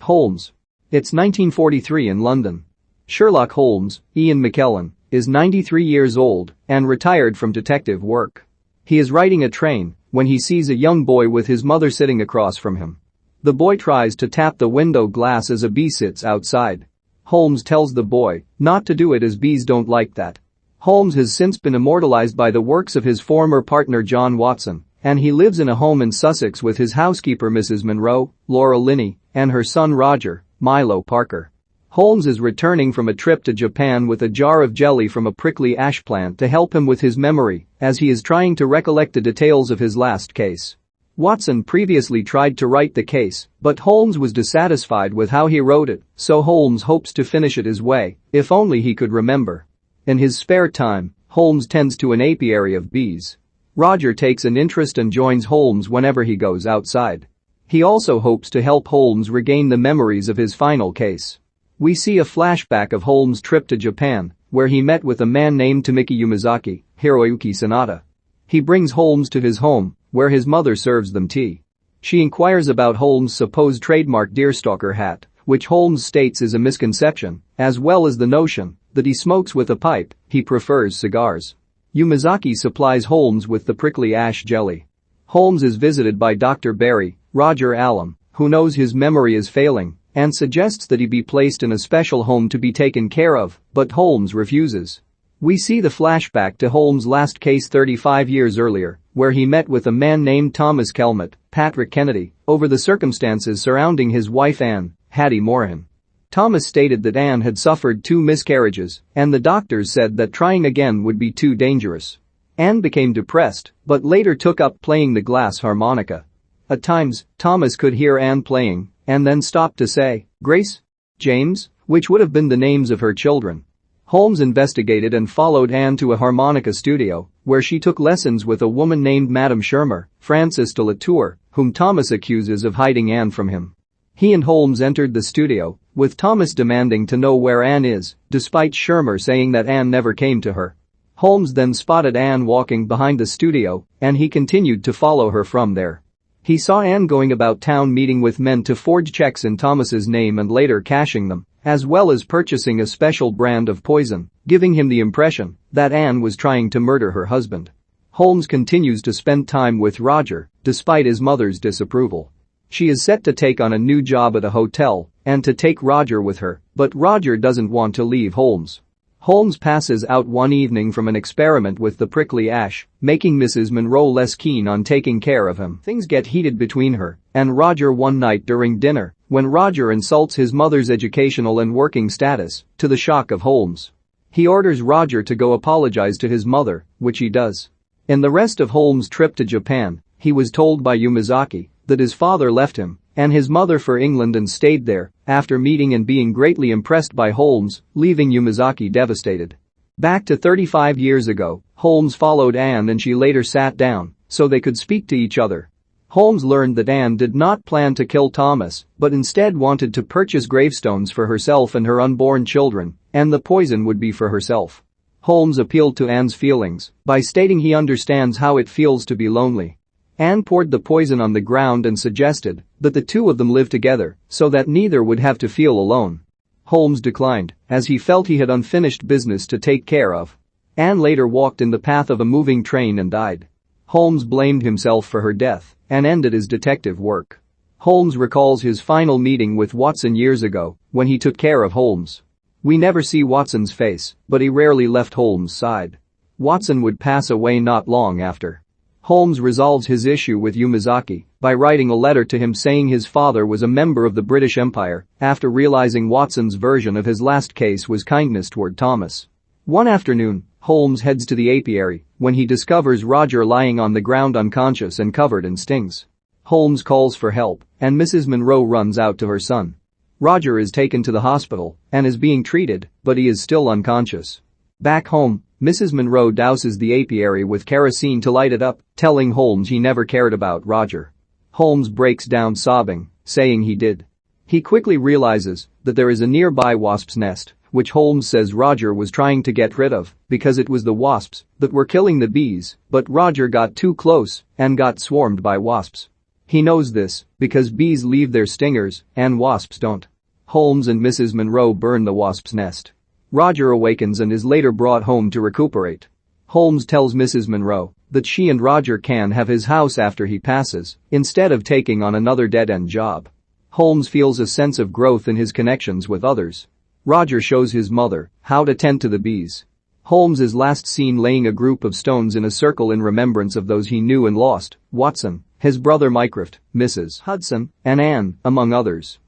Holmes. It's 1943 in London. Sherlock Holmes, Ian McKellen, is 93 years old and retired from detective work. He is riding a train when he sees a young boy with his mother sitting across from him. The boy tries to tap the window glass as a bee sits outside. Holmes tells the boy not to do it as bees don't like that. Holmes has since been immortalized by the works of his former partner John Watson, and he lives in a home in Sussex with his housekeeper Mrs. Monroe, Laura Linney, and her son Roger, Milo Parker. Holmes is returning from a trip to Japan with a jar of jelly from a prickly ash plant to help him with his memory as he is trying to recollect the details of his last case. Watson previously tried to write the case, but Holmes was dissatisfied with how he wrote it, so Holmes hopes to finish it his way, if only he could remember. In his spare time, Holmes tends to an apiary of bees. Roger takes an interest and joins Holmes whenever he goes outside. He also hopes to help Holmes regain the memories of his final case. We see a flashback of Holmes' trip to Japan, where he met with a man named Tomiki Yamazaki, Hiroyuki Sanada. He brings Holmes to his home, where his mother serves them tea. She inquires about Holmes' supposed trademark deerstalker hat, which Holmes states is a misconception, as well as the notion that he smokes with a pipe, he prefers cigars. Yamazaki supplies Holmes with the prickly ash jelly. Holmes is visited by Dr. Barry, Roger Allam, who knows his memory is failing and suggests that he be placed in a special home to be taken care of, but Holmes refuses. We see the flashback to Holmes' last case 35 years earlier, where he met with a man named Thomas Kelmott, Patrick Kennedy, over the circumstances surrounding his wife Anne, Hattie Morahan. Thomas stated that Anne had suffered 2 miscarriages, and the doctors said that trying again would be too dangerous. Anne became depressed, but later took up playing the glass harmonica. At times, Thomas could hear Anne playing, and then stopped to say, "Grace? James?" which would have been the names of her children. Holmes investigated and followed Anne to a harmonica studio, where she took lessons with a woman named Madame Shermer, Frances de Latour, whom Thomas accuses of hiding Anne from him. He and Holmes entered the studio, with Thomas demanding to know where Anne is, despite Shermer saying that Anne never came to her. Holmes then spotted Anne walking behind the studio, and he continued to follow her from there. He saw Anne going about town meeting with men to forge checks in Thomas's name and later cashing them, as well as purchasing a special brand of poison, giving him the impression that Anne was trying to murder her husband. Holmes continues to spend time with Roger, despite his mother's disapproval. She is set to take on a new job at a hotel and to take Roger with her, but Roger doesn't want to leave Holmes. Holmes passes out one evening from an experiment with the prickly ash, making Mrs. Monroe less keen on taking care of him. Things get heated between her and Roger one night during dinner, when Roger insults his mother's educational and working status, to the shock of Holmes. He orders Roger to go apologize to his mother, which he does. In the rest of Holmes' trip to Japan, he was told by Yamazaki that his father left him and his mother for England and stayed there, after meeting and being greatly impressed by Holmes, leaving Yamazaki devastated. Back to 35 years ago, Holmes followed Anne and she later sat down so they could speak to each other. Holmes learned that Anne did not plan to kill Thomas, but instead wanted to purchase gravestones for herself and her unborn children, and the poison would be for herself. Holmes appealed to Anne's feelings by stating he understands how it feels to be lonely. Anne poured the poison on the ground and suggested that the two of them live together so that neither would have to feel alone. Holmes declined, as he felt he had unfinished business to take care of. Anne later walked in the path of a moving train and died. Holmes blamed himself for her death and ended his detective work. Holmes recalls his final meeting with Watson years ago when he took care of Holmes. We never see Watson's face, but he rarely left Holmes' side. Watson would pass away not long after. Holmes resolves his issue with Yamazaki by writing a letter to him saying his father was a member of the British Empire after realizing Watson's version of his last case was kindness toward Thomas. One afternoon, Holmes heads to the apiary when he discovers Roger lying on the ground unconscious and covered in stings. Holmes calls for help and Mrs. Monroe runs out to her son. Roger is taken to the hospital and is being treated, but he is still unconscious. Back home, Mrs. Monroe douses the apiary with kerosene to light it up, telling Holmes he never cared about Roger. Holmes breaks down sobbing, saying he did. He quickly realizes that there is a nearby wasp's nest, which Holmes says Roger was trying to get rid of because it was the wasps that were killing the bees, but Roger got too close and got swarmed by wasps. He knows this because bees leave their stingers and wasps don't. Holmes and Mrs. Monroe burn the wasp's nest. Roger awakens and is later brought home to recuperate. Holmes tells Mrs. Monroe that she and Roger can have his house after he passes, instead of taking on another dead-end job. Holmes feels a sense of growth in his connections with others. Roger shows his mother how to tend to the bees. Holmes is last seen laying a group of stones in a circle in remembrance of those he knew and lost: Watson, his brother Mycroft, Mrs. Hudson, and Anne, among others.